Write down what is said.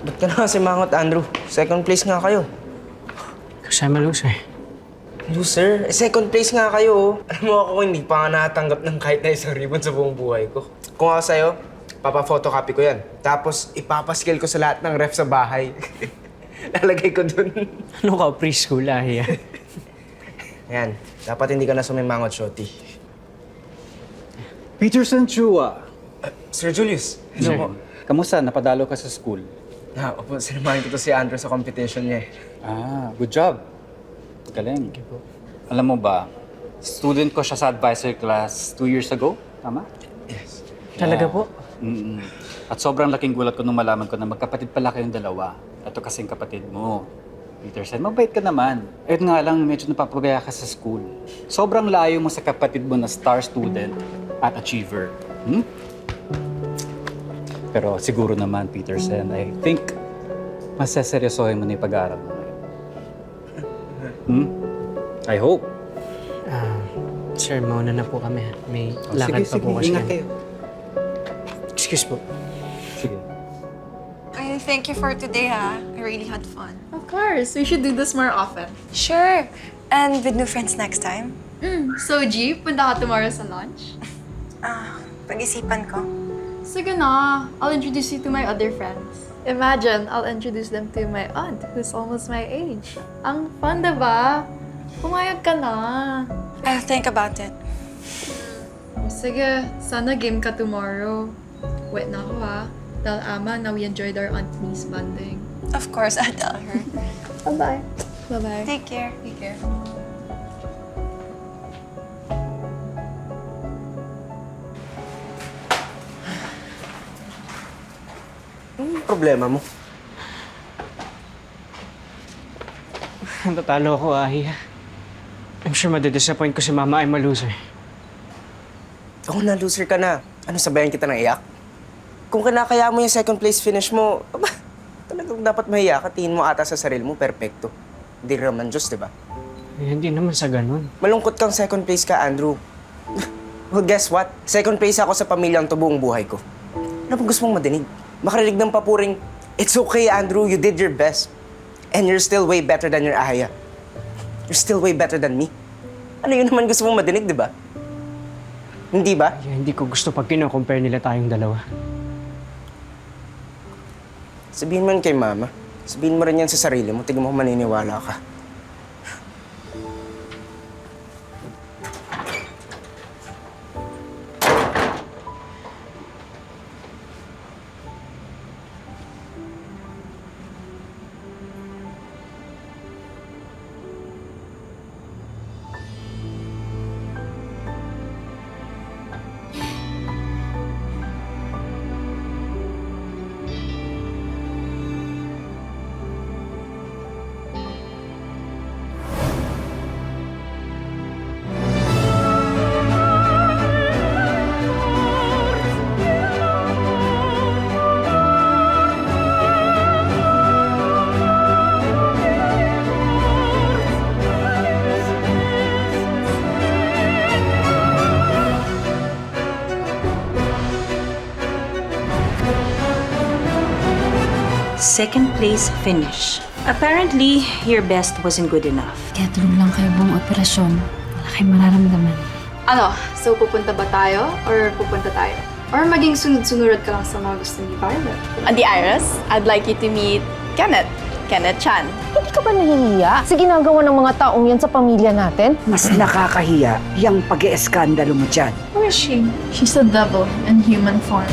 Ba't ka na kasi mangot, Andrew? Second place nga kayo. Kasi I'm a loser. Loser? Second place nga kayo. Alam mo ako, hindi pa nga nakatanggap ng kahit na isang ribbon sa buong buhay ko. Kung ako sa'yo, papa-photocopy ko yan. Tapos ipapaskill ko sa lahat ng ref sa bahay. Lalagay ko dun. Ano ka, preschool, ahiya? Ayan, dapat hindi ka na sumimangot, Shoti. Peterson Chua. Sir Julius. Sir. Ano po? Kamusta? Napadalo ka sa school? Opo, sinamahin ko to si Andrew sa competition niya eh. Good job. Galing. Alam mo ba, student ko siya sa advisor class 2 years ago. Tama? Yes. Talaga po? Mm-mm. At sobrang laking gulat ko nung malaman ko na magkapatid pala kayong dalawa. Ito kasing kapatid mo. Peterson, mabait ka naman. Ayun nga lang, medyo napapagaya ka sa school. Sobrang layo mo sa kapatid mo na star student at achiever. Hmm? Pero siguro naman, Peterson, I think maseseryosohin mo na yung pag-aaral mo ngayon. I hope. Sir, mauna na po kami. May Oh, lakad pa po kasi ingat kami. kayo. Excuse po. Sige. Ay, thank you for today, ha? I really had fun. Of course, we should do this more often. Sure. And with new friends next time? So, G, punta ka tomorrow sa lunch? Pag-isipan ko. Sige na, I'll introduce you to my other friends. Imagine, I'll introduce them to my aunt, who's almost my age. Ang fun, diba? Pumayag ka na. I'll think about it. Sige, sana game ka tomorrow. Wait na ako ha. Tell Ama na we enjoyed our Aunt Niece bonding. Of course, I'll tell her. Bye-bye. Bye-bye. Take care. Take care. Anong problema mo? Natatalo ako, ahiya. I'm sure madidisappoint ko si Mama I'm a loser. Ako na, loser ka na. Ano, sabayan kita ng iyak? Kung kinakaya mo yung second place finish mo, aba, talagang dapat mahiya ka. Tingin mo ata sa sarili mo, perfecto. Hindi rin naman Diyos, di ba? Eh, hindi naman sa ganun. Malungkot kang second place ka, Andrew. Well, guess what? Second place ako sa pamilyang to buong buhay ko. Ano bang gusto mong madinig? Makarinig ng papuring, it's okay, Andrew, you did your best. And you're still way better than your Aya. You're still way better than me. Ano yun naman gusto mong madinig, di ba? Hindi ba? Kaya hindi ko gusto pag kino-compare nila tayong dalawa. Sabihin mo yun kay Mama. Sabihin mo rin yan sa sarili mo. Tignan mo kung maniniwala ka. Second place finish. Apparently, your best wasn't good enough. Kaya tulong lang kayo buong operasyon. Wala kayong mararamdaman. Ano? So, pupunta ba tayo? Or pupunta tayo? Or maging sunod-sunurad ka lang sa mga gusto ni Violet? Adi Iris, I'd like you to meet Kenneth. Kenneth Chan. Hindi ka ba nahihiya sa ginagawa ng mga taong yan sa pamilya natin? Mas nakakahiya yung pag-ieskandalo mo dyan. Who is she? She's a devil in human form.